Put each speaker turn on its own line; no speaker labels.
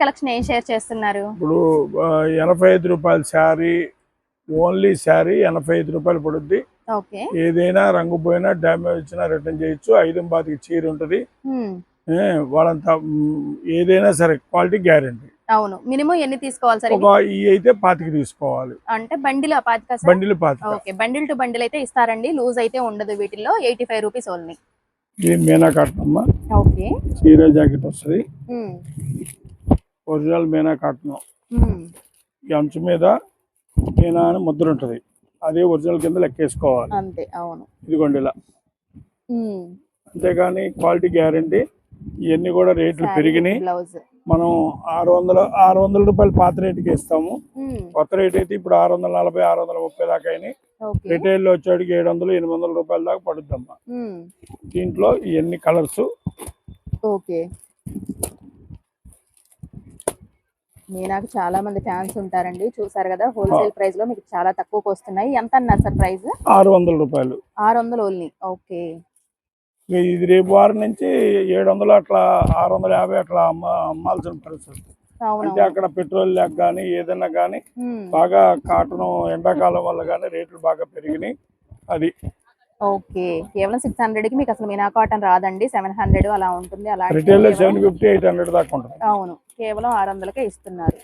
Collection ఏం share చేస్తున్నారు?
ఇప్పుడు 85 రూపాయల శారీ, ఓన్లీ శారీ 85 రూపాయలు పడుద్ది.
ఓకే.
ఏదైనా రంగు పోయినా డ్యామేజ్ వచ్చినా రిటర్న్ చేయొచ్చు. 5 చీర ఉంటుంది. వాళ్ళంతా ఏదైనా సరే క్వాలిటీ గ్యారెంటీ.
అవును. మినిమం ఎన్ని తీసుకోవాలి సార్?
ఒక ఈ అయితే 25 తీసుకోవాలి.
అంటే bundle 25 sir?
Bundle 25.
Okay. Bundle to bundle అయితే ఇస్తారండి. లూజ్ అయితే ఉండదు వీటిల్లో. 85 రూపీస్ ఓన్లీ.
ఇది మీనా కాటన్ అమ్మా.
ఓకే.
చీర జాకెట్ వస్తుంది. Original Meena cotton. ఈ అంచు మీద మీనా అని ముద్ర ఉంటుంది. అదే ఒరిజినల్ కింద లెక్కేసుకోవాలి
అంతే. అవును.
ఇదిగోండి ఇలా. అంతేగాని క్వాలిటీ గ్యారంటీ. ఇవన్నీ కూడా రేట్లు పెరిగినాయి. మనం 600 రూపాయలు పాత రేటుకి ఇస్తాము. కొత్త రేట్ అయితే ఇప్పుడు 640, 630 దాకా అయినాయి. రిటైల్ లో వచ్చేటికి 700, 800 రూపాయల దాకా పడుద్దమ్మా. దీంట్లో ఇవన్నీ కలర్స్.
ఓకే. మీనాకు చాలా మంది ఫ్యాన్స్ ఉంటారండి. చూసారు కదా, హోల్సేల్ ప్రైస్ లో మీకు చాలా తక్కువకి వస్తున్నాయి. ఎంత అన్నారు సార్ ప్రైస్?
600 రూపాయలు.
600 ఓన్లీ. ఓకే.
ఇది రేపు వారం నుంచి 700 అట్లా 650 అట్లా అమ్మాల్సిన పరిస్థితి. అంటే అక్కడ పెట్రోల్ లేక కానీ ఏదైనా కానీ బాగా కాటన్ ఎండాకాలం వల్ల కానీ రేట్లు బాగా పెరిగినాయి. అది
ఓకే. కేవలం 600 కి మీకు అసలు మీనా కాటన్ రాదండి. 700 అలా ఉంటుంది. అలా
రిటైల్ 750, 800 దాకా ఉంటుంది.
అవును. కేవలం 600కే ఇస్తున్నారు.